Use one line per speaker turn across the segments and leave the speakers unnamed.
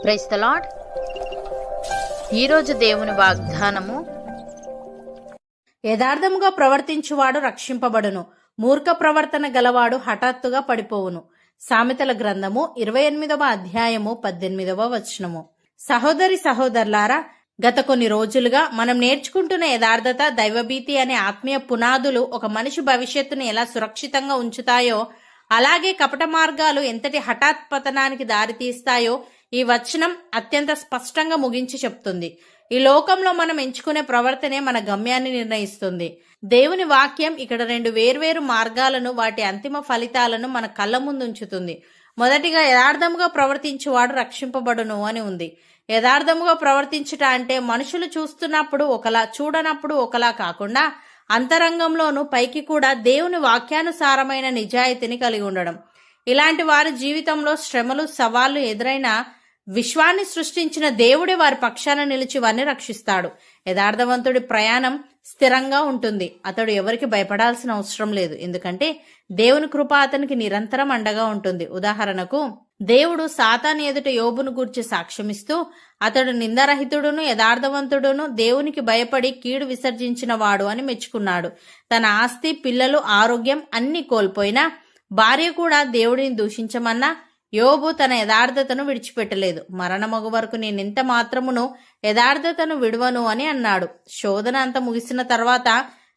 Praise the lord. ఈరోజు దేవుని వాగ్దానము,
యథార్థముగా ప్రవర్తించువాడు రక్షింపబడును, మూర్ఖ ప్రవర్తన గలవాడు హఠాత్తుగా పడిపోవును. సామెతల గ్రంథము 28వ అధ్యాయము 18వ వచనము. సహోదరి సహోదరులారా, గత కొన్ని రోజులుగా మనం నేర్చుకుంటున్న యథార్థత, దైవభీతి అనే ఆత్మీయ పునాదులు ఒక మనిషి భవిష్యత్తును ఎలా సురక్షితంగా ఉంచుతాయో, అలాగే కపట మార్గాలు ఎంతటి హఠాత్ పతనానికి దారితీస్తాయో ఈ వచనం అత్యంత స్పష్టంగా ముగించి చెప్తుంది. ఈ లోకంలో మనం ఎంచుకునే ప్రవర్తనే మన గమ్యాన్ని నిర్ణయిస్తుంది. దేవుని వాక్యం ఇక్కడ రెండు వేర్వేరు మార్గాలను, వాటి అంతిమ ఫలితాలను మన కళ్ళ ముందు ఉంచుతుంది. మొదటిగా యథార్థముగా ప్రవర్తించువాడు రక్షింపబడును అని ఉంది. యథార్థముగా ప్రవర్తించుట అంటే మనుషులు చూస్తున్నప్పుడు ఒకలా, చూడనప్పుడు ఒకలా కాకుండా అంతరంగంలోనూ పైకి కూడా దేవుని వాక్యానుసారమైన నిజాయితీని కలిగి ఉండడం. ఇలాంటి వారి జీవితంలో శ్రమలు, సవాళ్లు ఎదురైనా విశ్వాన్ని సృష్టించిన దేవుడే వారి పక్షాన నిలిచి వారిని రక్షిస్తాడు. యథార్థవంతుడి ప్రయాణం స్థిరంగా ఉంటుంది. అతడు ఎవరికి భయపడాల్సిన అవసరం లేదు, ఎందుకంటే దేవుని కృప అతనికి నిరంతరం అండగా ఉంటుంది. ఉదాహరణకు, దేవుడు సాతాను ఎదుట యోబును గూర్చి సాక్ష్యమిస్తూ, అతడు నిందరహితుడును యథార్థవంతుడును, దేవునికి భయపడి కీడు విసర్జించిన వాడు అని మెచ్చుకున్నాడు. తన ఆస్తి, పిల్లలు, ఆరోగ్యం అన్ని కోల్పోయినా, భార్య కూడా దేవుడిని దూషించమన్నా యోబు తన యథార్థతను విడిచిపెట్టలేదు. మరణమగు వరకు నేనెంత మాత్రమును యథార్థతను విడువను అని అన్నాడు. శోధన అంత ముగిసిన తర్వాత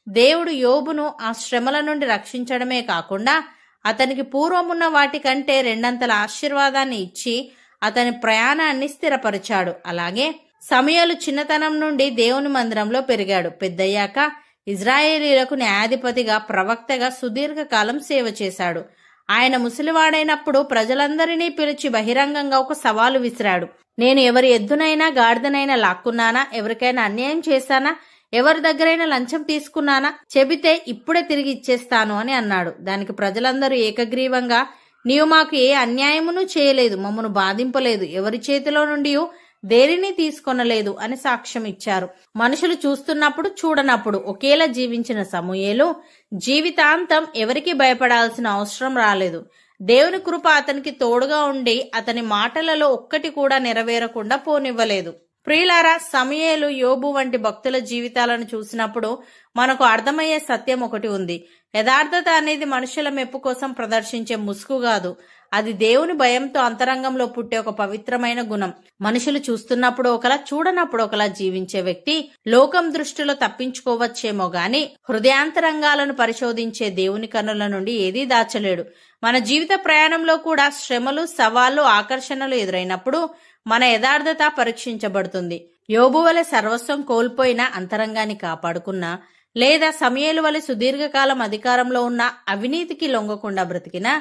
దేవుడు యోబును ఆ శ్రమల నుండి రక్షించడమే కాకుండా అతనికి పూర్వమున్న వాటికంటే రెండంతల ఆశీర్వాదాన్ని ఇచ్చి అతని ప్రయాణాన్ని స్థిరపరిచాడు. అలాగే సమూయేలు చిన్నతనం నుండి దేవుని మందిరంలో పెరిగాడు. పెద్దయ్యాక ఇజ్రాయేలీలకు న్యాయాధిపతిగా, ప్రవక్తగా సుదీర్ఘకాలం సేవ చేశాడు. ఆయన ముసలివాడైనప్పుడు ప్రజలందరినీ పిలిచి బహిరంగంగా ఒక సవాలు విసిరాడు. నేను ఎవరి ఎద్దునైనా గాడిదనైనా లాక్కున్నానా? ఎవరికైనా అన్యాయం చేశానా? ఎవరి దగ్గరైనా లంచం తీసుకున్నానా? చెబితే ఇప్పుడే తిరిగి ఇచ్చేస్తాను అని అన్నాడు. దానికి ప్రజలందరూ ఏకగ్రీవంగా, నీవు మాకు ఏ అన్యాయమును చేయలేదు, మమ్మను బాధింపలేదు, ఎవరి చేతిలో నుండి దేనిని తీసుకొనలేదు అని సాక్ష్యం ఇచ్చారు. మనుషులు చూస్తున్నప్పుడు, చూడనప్పుడు ఒకేలా జీవించిన సమూయేలు జీవితాంతం ఎవరికి భయపడాల్సిన అవసరం రాలేదు. దేవుని కృప అతనికి తోడుగా ఉండి అతని మాటలలో ఒక్కటి కూడా నెరవేరకుండా పోనివ్వలేదు. ప్రియులారా, సమూయేలు, యోబు వంటి భక్తుల జీవితాలను చూసినప్పుడు మనకు అర్థమయ్యే సత్యం ఒకటి ఉంది. యథార్థత అనేది మనుషుల మెప్పు కోసం ప్రదర్శించే ముసుగు కాదు. అది దేవుని భయంతో అంతరంగంలో పుట్టే ఒక పవిత్రమైన గుణం. మనుషులు చూస్తున్నప్పుడు ఒకలా, చూడనప్పుడు ఒకలా జీవించే వ్యక్తి లోకం దృష్టిలో తప్పించుకోవచ్చేమో గాని హృదయాంతరంగాలను పరిశోధించే దేవుని కన్నుల నుండి ఏదీ దాచలేడు. మన జీవిత ప్రయాణంలో కూడా శ్రమలు, సవాళ్లు, ఆకర్షణలు ఎదురైనప్పుడు మన యథార్థత పరీక్షించబడుతుంది. యోబు వలె సర్వస్వం కోల్పోయిన అంతరంగాన్ని కాపాడుకున్నా, లేదా సమూయేలు వలె సుదీర్ఘకాలం అధికారంలో ఉన్న అవినీతికి లొంగకుండా బ్రతికినా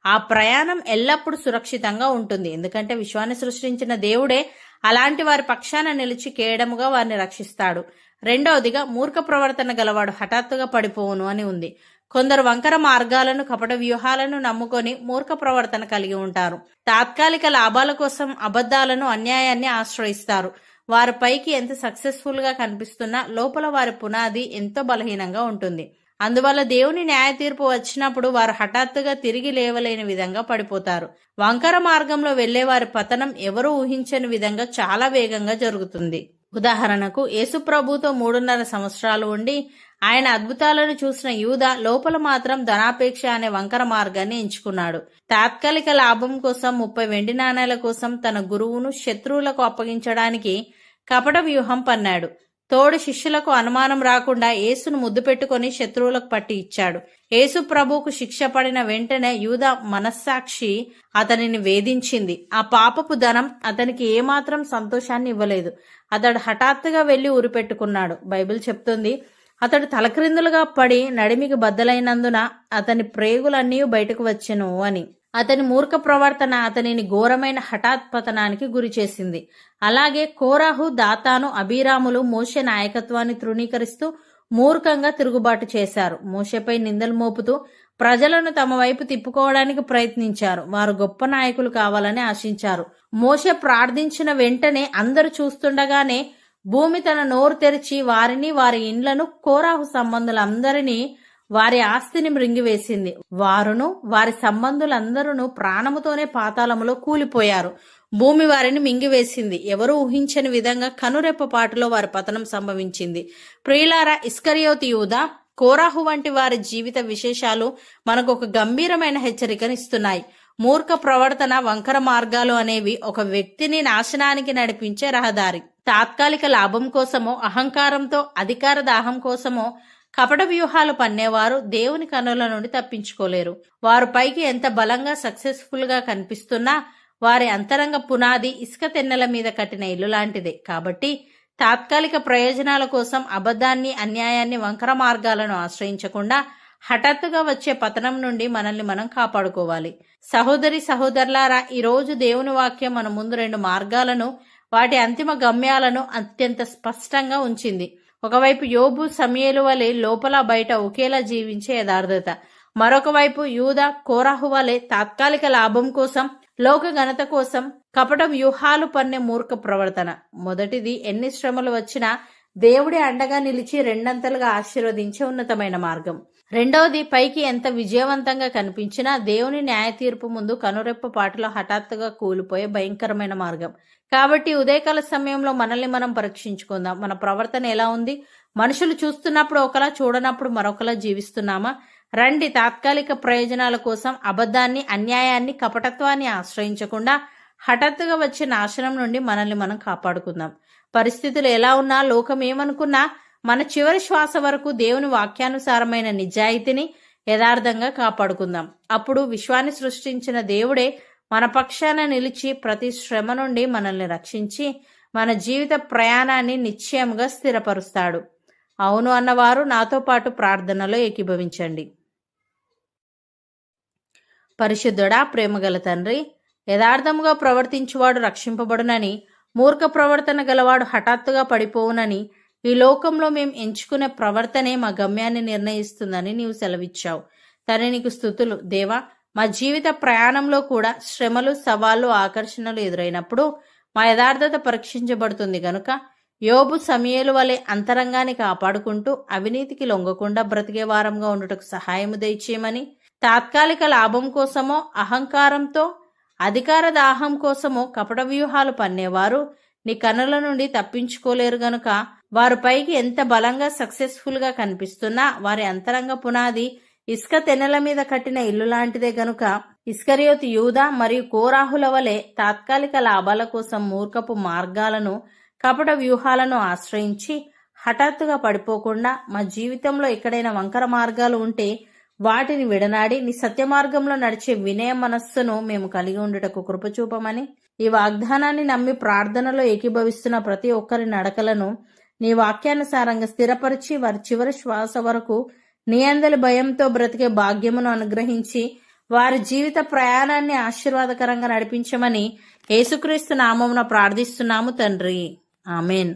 ఆ ప్రయాణం ఎల్లప్పుడూ సురక్షితంగా ఉంటుంది. ఎందుకంటే విశ్వాన్ని సృష్టించిన దేవుడే అలాంటి వారి పక్షాన నిలిచి కేడముగా వారిని రక్షిస్తాడు. రెండవదిగా, మూర్ఖ ప్రవర్తన గలవాడు హఠాత్తుగా పడిపోవును అని ఉంది. కొందరు వంకర మార్గాలను, కపట వ్యూహాలను నమ్ముకొని మూర్ఖ ప్రవర్తన కలిగి ఉంటారు. తాత్కాలిక లాభాల కోసం అబద్ధాలను, అన్యాయాన్ని ఆశ్రయిస్తారు. వారి పైకి ఎంత సక్సెస్ఫుల్ గా కనిపిస్తున్నా లోపల వారి పునాది ఎంతో బలహీనంగా ఉంటుంది. అందువల్ల దేవుని న్యాయ తీర్పు వచ్చినప్పుడు వారు హఠాత్తుగా తిరిగి లేవలేని విధంగా పడిపోతారు. వంకర మార్గంలో వెళ్లే వారి పతనం ఎవరూ ఊహించని విధంగా చాలా వేగంగా జరుగుతుంది. ఉదాహరణకు, యేసు ప్రభుతో 3.5 సంవత్సరాలు ఉండి ఆయన అద్భుతాలను చూసిన యూదా లోపల మాత్రం ధనాపేక్ష అనే వంకర మార్గాన్ని ఎంచుకున్నాడు. తాత్కాలిక లాభం కోసం 30 వెండి నాణేల కోసం తన గురువును శత్రువులకు అప్పగించడానికి కపట వ్యూహం పన్నాడు. తోడు శిష్యులకు అనుమానం రాకుండా యేసును ముద్దు పెట్టుకుని శత్రువులకు పట్టి ఇచ్చాడు. యేసు ప్రభువుకు శిక్ష పడిన వెంటనే యూదా మనస్సాక్షి అతనిని వేధించింది. ఆ పాపపు ధనం అతనికి ఏమాత్రం సంతోషాన్ని ఇవ్వలేదు. అతడు హఠాత్తుగా వెళ్లి ఉరిపెట్టుకున్నాడు. బైబిల్ చెప్తుంది, అతడు తలక్రిందులుగా పడి నడిమికి బద్దలైనందున అతని ప్రేగులన్నీ బయటకు వచ్చెను అని. అతని మూర్ఖ ప్రవర్తన అతనిని ఘోరమైన హఠాత్ పతనానికి గురి చేసింది. అలాగే కోరాహు, దాతాను, అబీరాములు మోషే నాయకత్వాన్ని తృణీకరిస్తూ మూర్ఖంగా తిరుగుబాటు చేశారు. మోషేపై నిందలు మోపుతూ ప్రజలను తమ వైపు తిప్పుకోవడానికి ప్రయత్నించారు. వారు గొప్ప నాయకులు కావాలని ఆశించారు. మోషే ప్రార్థించిన వెంటనే అందరూ చూస్తుండగానే భూమి తన నోరు తెరిచి వారిని, వారి ఇండ్లను, కోరాహు సంబంధులందరినీ వారి ఆస్తిని మృంగివేసింది. వారును వారి సంబంధులందరూ ప్రాణముతోనే పాతాళములో కూలిపోయారు. భూమి వారిని మింగివేసింది. ఎవరూ ఊహించని విధంగా కనురెప్పపాటులో వారి పతనం సంభవించింది. ప్రియులారా, ఇస్కరియోతు యూదా, కోరాహు వంటి వారి జీవిత విశేషాలు మనకు ఒక గంభీరమైన హెచ్చరికనిస్తున్నాయి. మూర్ఖ ప్రవర్తన, వంకర మార్గాలు అనేవి ఒక వ్యక్తిని నాశనానికి నడిపించే రహదారి. తాత్కాలిక లాభం కోసమో, అహంకారంతో, అధికార దాహం కోసమో కపట వ్యూహాలు పన్నేవారు దేవుని కన్నుల నుండి తప్పించుకోలేరు. వారు పైకి ఎంత బలంగా సక్సెస్ఫుల్ గా కనిపిస్తున్నా వారి అంతరంగ పునాది ఇసుక తెన్నెల మీద కట్టిన ఇల్లు లాంటిదే. కాబట్టి తాత్కాలిక ప్రయోజనాల కోసం అబద్ధాన్ని, అన్యాయాన్ని, వంకర మార్గాలను ఆశ్రయించకుండా హఠాత్తుగా వచ్చే పతనం నుండి మనల్ని మనం కాపాడుకోవాలి. సహోదరి సహోదరులారా, ఈ రోజు దేవుని వాక్యం మన ముందు 2 మార్గాలను, వాటి అంతిమ గమ్యాలను అత్యంత స్పష్టంగా ఉంచింది. ఒకవైపు యోబు, సమూయేలు వలె లోపల బయట ఒకేలా జీవించే యథార్థత, మరొక వైపు యూదా, కోరాహు వలె తాత్కాలిక లాభం కోసం, లోక ఘనత కోసం కపట వ్యూహాలు పన్నే మూర్ఖ ప్రవర్తన. మొదటిది ఎన్ని శ్రమలు వచ్చినా దేవుడి అండగా నిలిచి రెండంతలుగా ఆశీర్వదించే ఉన్నతమైన మార్గం. రెండవది పైకి ఎంత విజయవంతంగా కనిపించినా దేవుని న్యాయ తీర్పు ముందు కనురెప్ప పాటులో హఠాత్తుగా కూలిపోయే భయంకరమైన మార్గం. కాబట్టి ఉదయకాల సమయంలో మనల్ని మనం పరీక్షించుకుందాం. మన ప్రవర్తన ఎలా ఉంది? మనుషులు చూస్తున్నప్పుడు ఒకలా, చూడనప్పుడు మరొకలా జీవిస్తున్నామా? రండి, తాత్కాలిక ప్రయోజనాల కోసం అబద్ధాన్ని, అన్యాయాన్ని, కపటత్వాన్ని ఆశ్రయించకుండా హఠాత్తుగా వచ్చే నాశనం నుండి మనల్ని మనం కాపాడుకుందాం. పరిస్థితులు ఎలా ఉన్నా, లోకం ఏమనుకున్నా, మన చివరి శ్వాస వరకు దేవుని వాక్యానుసారమైన నిజాయితీని, యథార్థంగా కాపాడుకుందాం. అప్పుడు విశ్వాన్ని సృష్టించిన దేవుడే మన పక్షాన నిలిచి ప్రతి శ్రమ నుండి మనల్ని రక్షించి మన జీవిత ప్రయాణాన్ని నిశ్చయంగా స్థిరపరుస్తాడు. అవును అన్నవారు నాతో పాటు ప్రార్థనలో ఏకీభవించండి. పరిశుద్ధుడా, ప్రేమగల తండ్రి, యథార్థముగా ప్రవర్తించువాడు రక్షింపబడునని, మూర్ఖ ప్రవర్తన గలవాడు హఠాత్తుగా పడిపోవునని, ఈ లోకంలో మేం ఎంచుకునే ప్రవర్తనే మా గమ్యాన్ని నిర్ణయిస్తుందని నీవు సెలవిచ్చావు. తండ్రి, నీకు స్తుతులు. దేవా, మా జీవిత ప్రయాణంలో కూడా శ్రమలు, సవాళ్లు, ఆకర్షణలు ఎదురైనప్పుడు మా యథార్థత పరీక్షించబడుతుంది గనుక యోబు, సమూయేలు వలె అంతరంగాన్ని కాపాడుకుంటూ అవినీతికి లొంగకుండా బ్రతికే వారంగా ఉండుటకు సహాయము దయచేయమని, తాత్కాలిక లాభం కోసమో, అహంకారంతో, అధికార దాహం కోసమో కపట వ్యూహాలు పన్నేవారు నీ కన్నుల నుండి తప్పించుకోలేరు గనుక వారు పైకి ఎంత బలంగా సక్సెస్ఫుల్ గా కనిపిస్తున్నా వారి అంతరంగ పునాది ఇసుక తెన్నెల మీద కట్టిన ఇల్లు లాంటిదే గనుక ఇస్కరియోతు యూదా మరియు కోరాహుల వలె తాత్కాలిక లాభాల కోసం మూర్ఖపు మార్గాలను, కపట వ్యూహాలను ఆశ్రయించి హఠాత్తుగా పడిపోకుండా మా జీవితంలో ఎక్కడైనా వంకర మార్గాలు ఉంటే వాటిని విడనాడి నీ సత్య మార్గంలో నడిచే వినయ మనస్సును మేము కలిగి ఉండుటకు కృపచూపమని, ఈ వాగ్దానాన్ని నమ్మి ప్రార్థనలో ఏకీభవిస్తున్న ప్రతి ఒక్కరి నడకలను నీ వాక్యానుసారంగా స్థిరపరిచి వారి చివరి శ్వాస వరకు నీ అందలి భయంతో బ్రతికే భాగ్యమును అనుగ్రహించి వారి జీవిత ప్రయాణాన్ని ఆశీర్వాదకరంగా నడిపించమని యేసుక్రీస్తు నామమున ప్రార్థిస్తున్నాము తండ్రి. ఆమెన్.